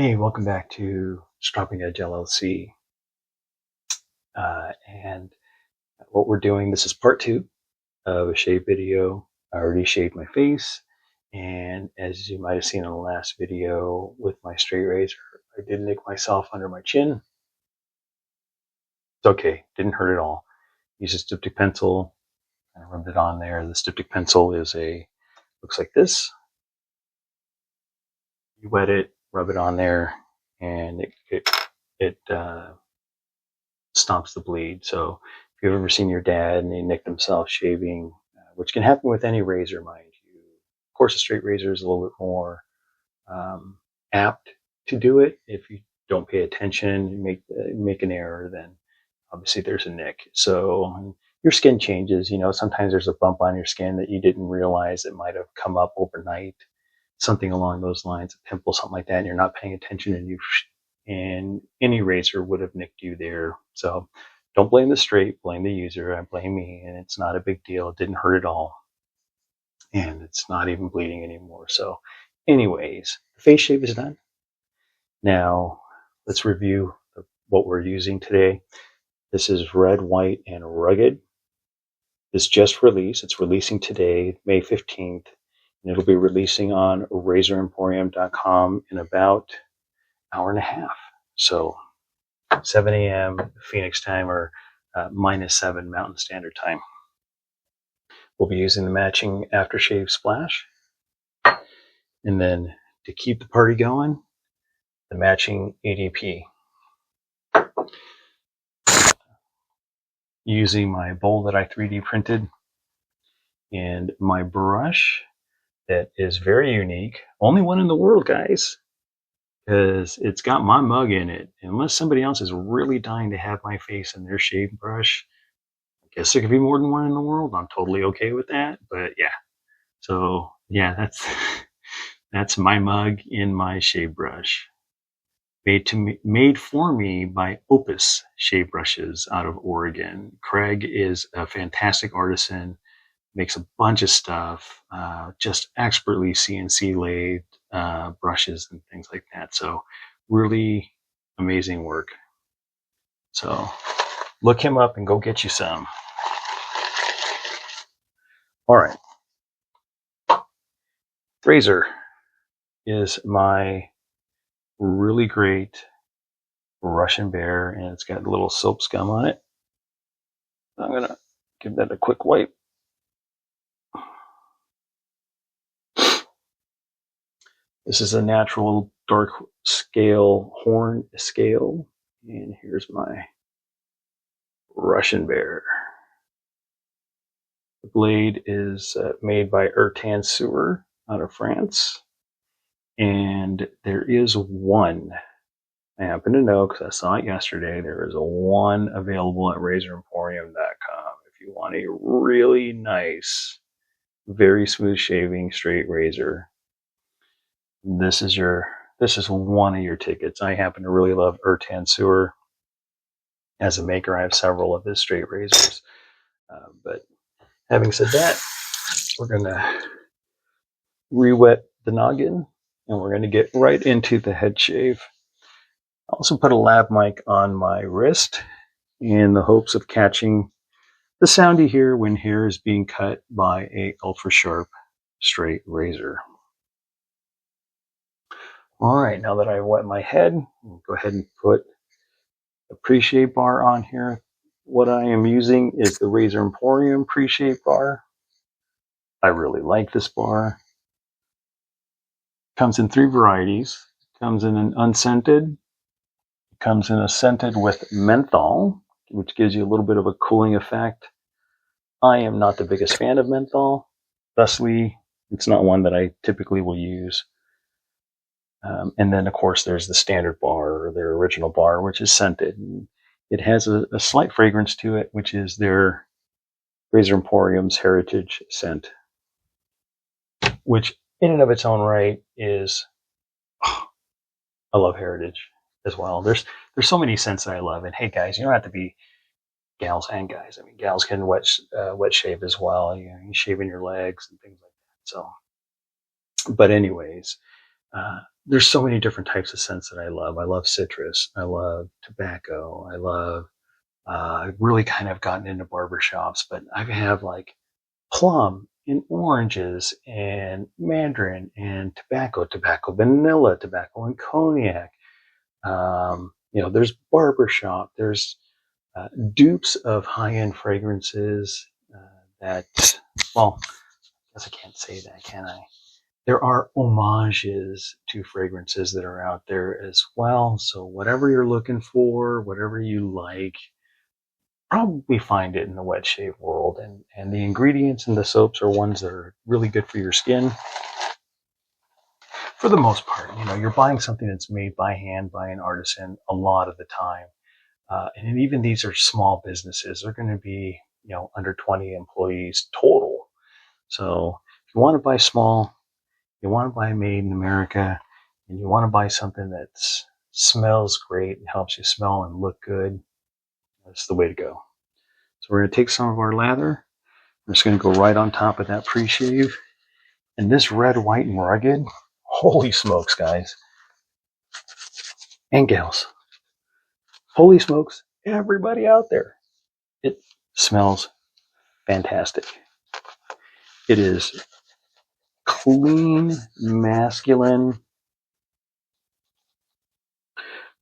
Hey, welcome back to Stopping Edge LLC. And what we're doing, this is part 2 of a shave video. I already shaved my face, and as you might have seen in the last video with my straight razor, I did nick myself under my chin. It's okay, didn't hurt at all. Use a styptic pencil, I rubbed it on there. The styptic pencil looks like this. You wet it, rub it on there, and it stops the bleed. So if you've ever seen your dad and they nick themselves shaving, which can happen with any razor, mind you. Of course, a straight razor is a little bit more apt to do it. If you don't pay attention, you make an error, then obviously there's a nick. So your skin changes. Sometimes there's a bump on your skin that you didn't realize it might have come up overnight, something along those lines, a pimple, something like that, and you're not paying attention, and any razor would have nicked you there. So don't blame the straight, blame the user. I blame me, and it's not a big deal. It didn't hurt at all, and it's not even bleeding anymore. So anyways, the face shave is done. Now let's review what we're using today. This is Red, White, and Rugged. It's just released. It's releasing today, May 15th, and it'll be releasing on razoremporium.com in about an hour and a half. So 7 a.m. Phoenix time, or -7 Mountain Standard Time. We'll be using the matching aftershave splash. And then to keep the party going, the matching ADP. Using my bowl that I 3D printed and my brush that is very unique. Only one in the world, guys, because it's got my mug in it. Unless somebody else is really dying to have my face in their shave brush, I guess there could be more than one in the world. I'm totally okay with that. But yeah, so yeah, that's my mug in my shave brush. Made for me by Opus Shave Brushes out of Oregon. Craig is a fantastic artisan, makes a bunch of stuff, just expertly CNC lathed brushes and things like that. So really amazing work. So look him up and go get you some. All right. Razor is my really great Russian Bear, and it's got a little soap scum on it. I'm going to give that a quick wipe. This is a natural dark scale, horn scale, and here's my Russian Bear. The blade is made by Ertan Suer out of France, and there is one. I happen to know because I saw it yesterday. There is a one available at razoremporium.com if you want a really nice, very smooth shaving straight razor. This is one of your tickets. I happen to really love Ertan Suer as a maker. I have several of his straight razors. But having said that, we're going to re-wet the noggin, and we're going to get right into the head shave. I also put a lav mic on my wrist in the hopes of catching the sound you hear when hair is being cut by a ultra sharp straight razor. All right, now that I've wet my head, I'll go ahead and put a pre-shave bar on here. What I am using is the Razor Emporium pre-shave bar. I really like this bar. It comes in 3 varieties. It comes in an unscented. It comes in a scented with menthol, which gives you a little bit of a cooling effect. I am not the biggest fan of menthol. Thusly, it's not one that I typically will use. And then, of course, there's the standard bar, or their original bar, which is scented. And it has a slight fragrance to it, which is their Razor Emporium's Heritage scent, which in and of its own right is, I love Heritage as well. There's so many scents that I love. And hey, guys, you don't have to be gals and guys. I mean, gals can wet shave as well. You shaving your legs and things like that. So, but anyways, there's so many different types of scents that I love. I love citrus. I love tobacco. I love, I've really kind of gotten into barbershops, but I have like plum and oranges and mandarin and tobacco, vanilla tobacco and cognac. There's barbershop. There's dupes of high-end fragrances that, well, I guess I can't say that, can I? There are homages to fragrances that are out there as well. So whatever you're looking for, whatever you like, probably find it in the wet shave world. And the ingredients in the soaps are ones that are really good for your skin. For the most part, you're buying something that's made by hand by an artisan a lot of the time. And even these are small businesses. They're going to be, under 20 employees total. So if you want to buy small, you want to buy made in America, and you want to buy something that smells great and helps you smell and look good, that's the way to go. So we're going to take some of our lather. I'm just going to go right on top of that pre-shave. And this red, white, and rugged, holy smokes, guys and gals. Holy smokes, everybody out there. It smells fantastic. It is clean, masculine,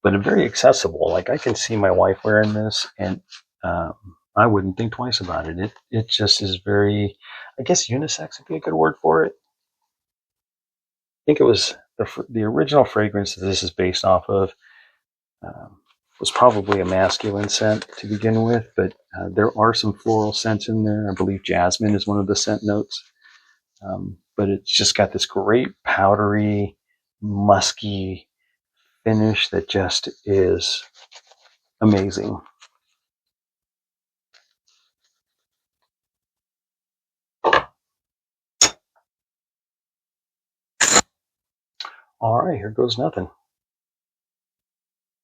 but very accessible. Like I can see my wife wearing this, and I wouldn't think twice about it. It just is very, I guess unisex would be a good word for it. I think it was the original fragrance that this is based off of was probably a masculine scent to begin with, but there are some floral scents in there. I believe jasmine is one of the scent notes. But it's just got this great powdery, musky finish that just is amazing. All right, here goes nothing.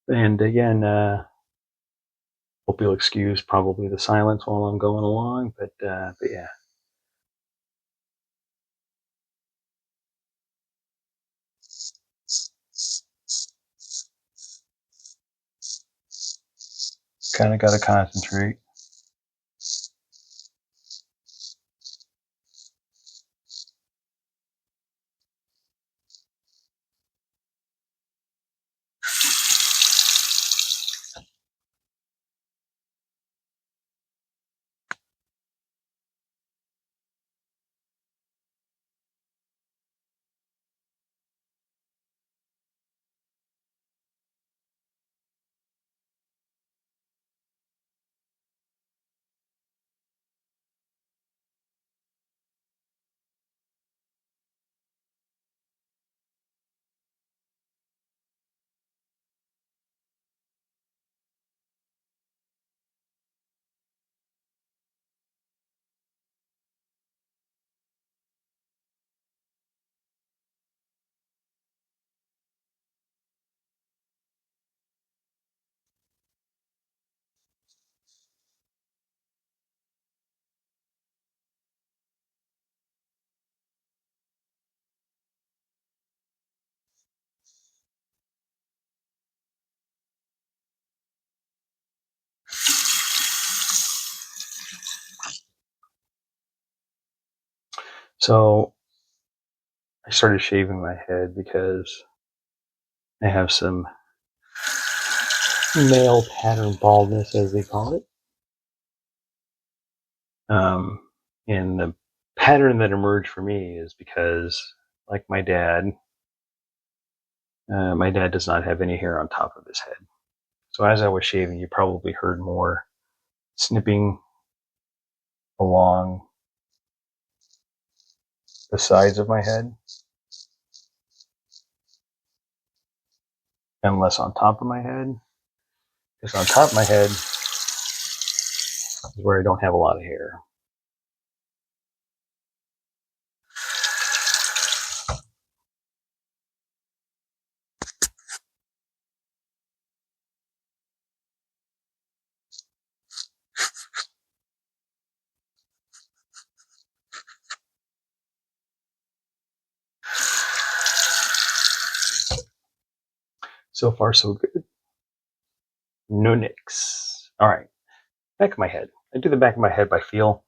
And again, hope you'll excuse probably the silence while I'm going along, but yeah. Kind of got to concentrate. So I started shaving my head because I have some male pattern baldness, as they call it. And the pattern that emerged for me is because, like my dad does not have any hair on top of his head. So as I was shaving, you probably heard more snipping along the sides of my head and less on top of my head. Because on top of my head is where I don't have a lot of hair. So far, so good. No nicks. All right. Back of my head. I do the back of my head by feel.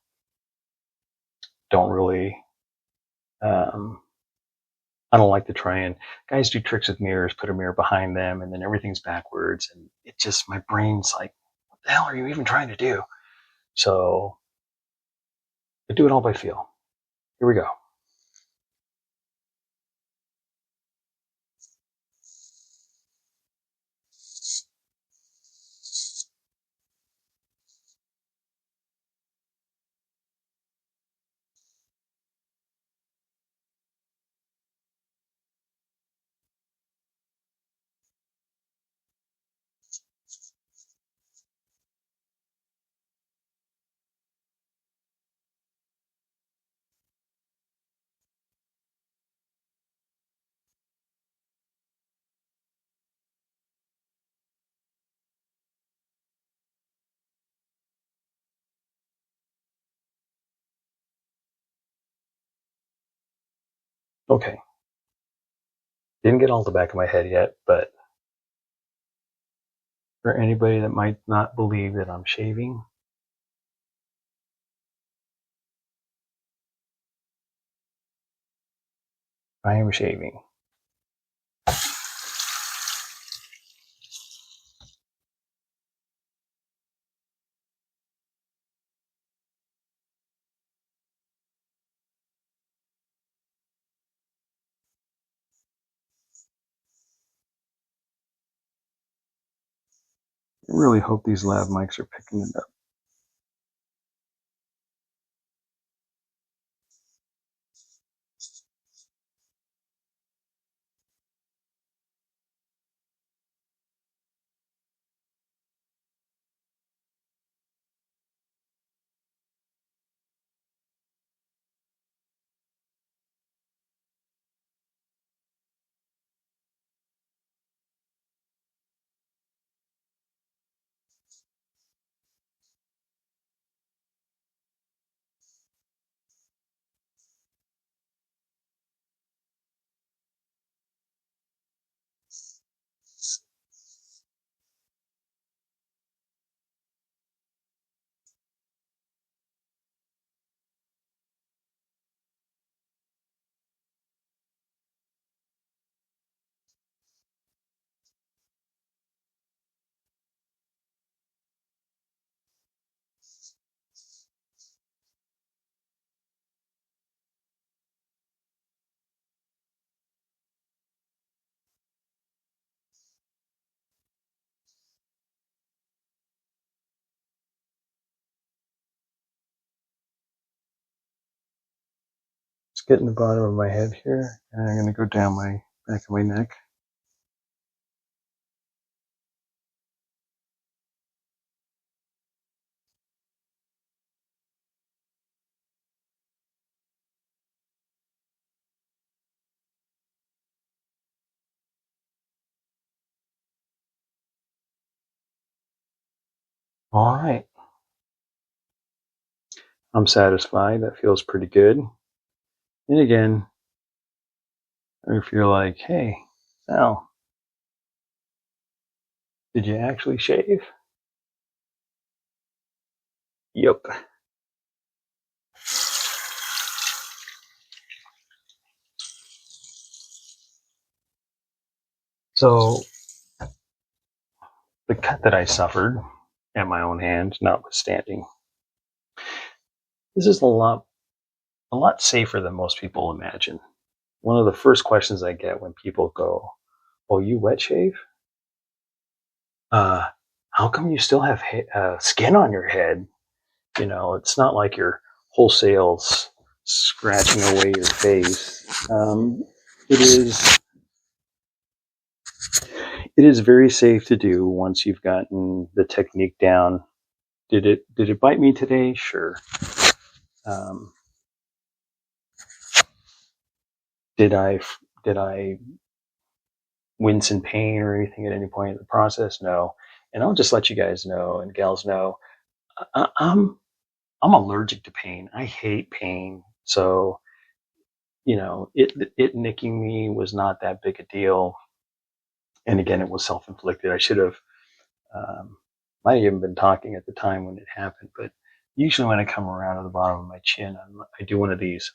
Don't really. I don't like to try and guys do tricks with mirrors, put a mirror behind them, and then everything's backwards, and it just my brain's like, what the hell are you even trying to do? So I do it all by feel. Here we go. Okay. Didn't get all the back of my head yet, but for anybody that might not believe that I'm shaving, I am shaving. I really hope these lav mics are picking it up. Just getting the bottom of my head here, and I'm going to go down my back of my neck. All right. I'm satisfied. That feels pretty good. And again, if you're like, hey, Sal, did you actually shave? Yep. So the cut that I suffered at my own hand, notwithstanding, this is a lot safer than most people imagine. One of the first questions I get when people go, "Oh, you wet shave? Uh, how come you still have skin on your head? You know, it's not like you're wholesale scratching away your face." It is. It is very safe to do once you've gotten the technique down. Did it bite me today? Sure. Um, did I wince in pain or anything at any point in the process? No. And I'll just let you guys know and gals know, I, I'm I'm allergic to pain. I hate pain. So it nicking me was not that big a deal. And again, it was self-inflicted. I should have, might have even been talking at the time when it happened, but usually when I come around to the bottom of my chin, I do one of these.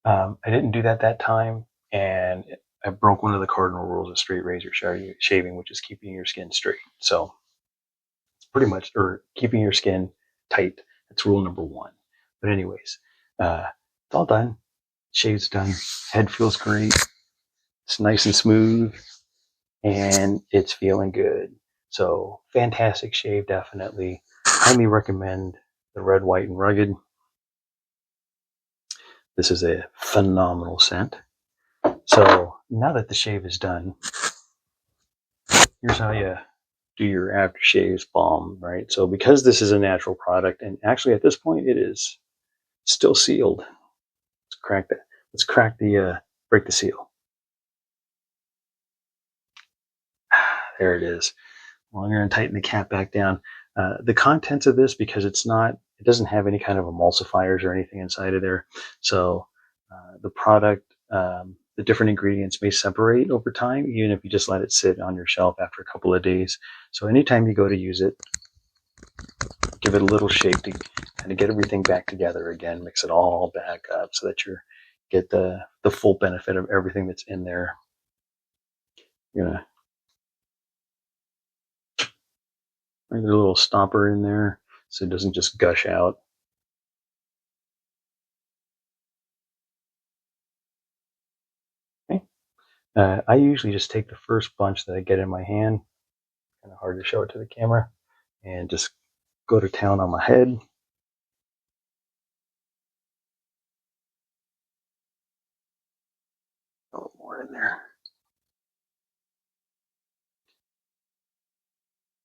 I didn't do that time, and I broke one of the cardinal rules of straight razor shaving, which is keeping your skin straight. So it's pretty much, or keeping your skin tight. That's rule number one. But anyways, it's all done. Shave's done. Head feels great. It's nice and smooth, and it's feeling good. So fantastic shave, definitely. Highly recommend the Red, White, and Rugged. This is a phenomenal scent. So now that the shave is done, here's how you do your aftershave balm, right? So because this is a natural product, and actually at this point it is still sealed. Let's crack that. Let's break the seal. There it is. Well, I'm going to tighten the cap back down. The contents of this, because it doesn't have any kind of emulsifiers or anything inside of there. So the product, the different ingredients may separate over time, even if you just let it sit on your shelf after a couple of days. So anytime you go to use it, give it a little shake to kind of get everything back together again, mix it all back up so that you get the full benefit of everything that's in there. You're gonna bring a little stopper in there so it doesn't just gush out. Okay. I usually just take the first bunch that I get in my hand, kind of hard to show it to the camera, and just go to town on my head. A little more in there.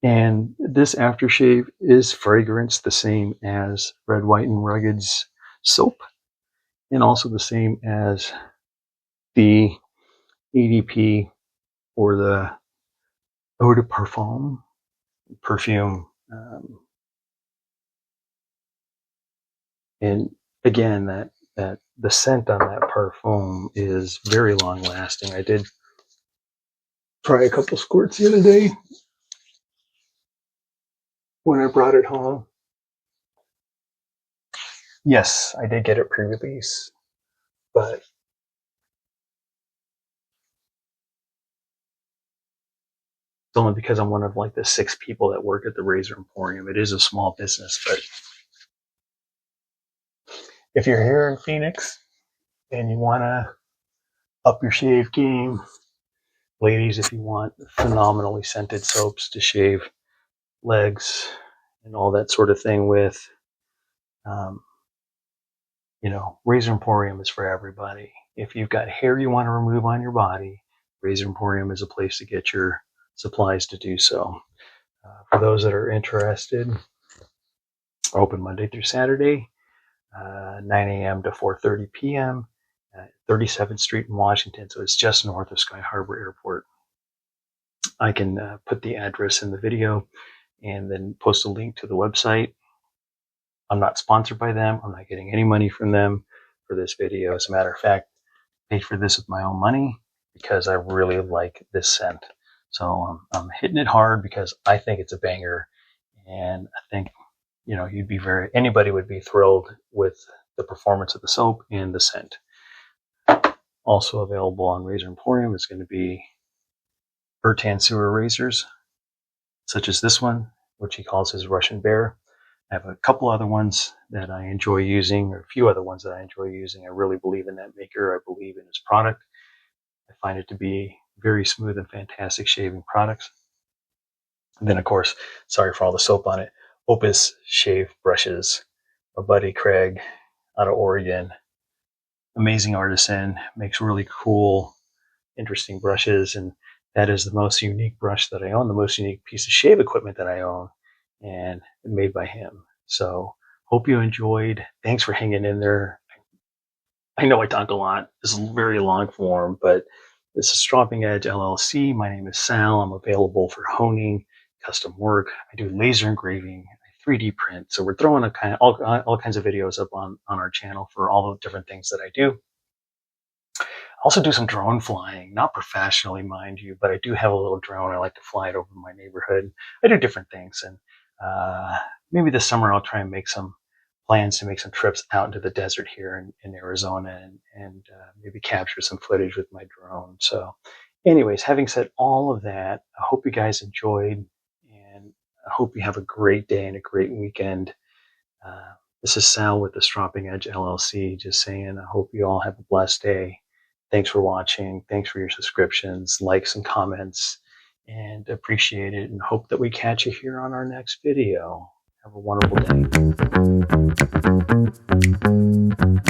And this aftershave is fragrance the same as Red, White, and Rugged's soap, and also the same as the EDP or the eau de parfum perfume. And again, that the scent on that parfum is very long lasting. I did try a couple squirts the other day when I brought it home. Yes, I did get it pre-release, but it's only because I'm one of like the 6 people that work at the Razor Emporium. It is a small business, but if you're here in Phoenix and you want to up your shave game, ladies, if you want phenomenally scented soaps to shave legs and all that sort of thing with, Razor Emporium is for everybody. If you've got hair you want to remove on your body, Razor Emporium is a place to get your supplies to do so. For those that are interested, open Monday through Saturday, 9 a.m. to 4:30 p.m. at 37th Street in Washington. So it's just north of Sky Harbor Airport. I can put the address in the video and then post a link to the website. I'm not sponsored by them. I'm not getting any money from them for this video. As a matter of fact, I paid for this with my own money because I really like this scent. So I'm hitting it hard because I think it's a banger, and I think anybody would be thrilled with the performance of the soap and the scent. Also available on Razor Emporium is going to be Ertan Suer razors, such as this one, which he calls his Russian Bear. I have a couple other ones that I enjoy using, or a few other ones that I enjoy using. I really believe in that maker. I believe in his product. I find it to be very smooth and fantastic shaving products. And then, of course, sorry for all the soap on it, Opus shave brushes. My buddy Craig out of Oregon, amazing artisan, makes really cool, interesting brushes. And that is the most unique brush that I own, the most unique piece of shave equipment that I own, and made by him. So hope you enjoyed. Thanks for hanging in there. I know I talk a lot. This is very long form, but this is Stropping Edge LLC. My name is Sal. I'm available for honing, custom work. I do laser engraving, 3D print. So we're throwing all kinds of videos up on our channel for all the different things that I do. Also do some drone flying, not professionally, mind you, but I do have a little drone. I like to fly it over my neighborhood. I do different things, and maybe this summer I'll try and make some plans to make some trips out into the desert here in Arizona and maybe capture some footage with my drone. So anyways, having said all of that, I hope you guys enjoyed, and I hope you have a great day and a great weekend. This is Sal with the Stropping Edge LLC, just saying I hope you all have a blessed day. Thanks for watching. Thanks for your subscriptions, likes, and comments, and appreciate it, and hope that we catch you here on our next video. Have a wonderful day.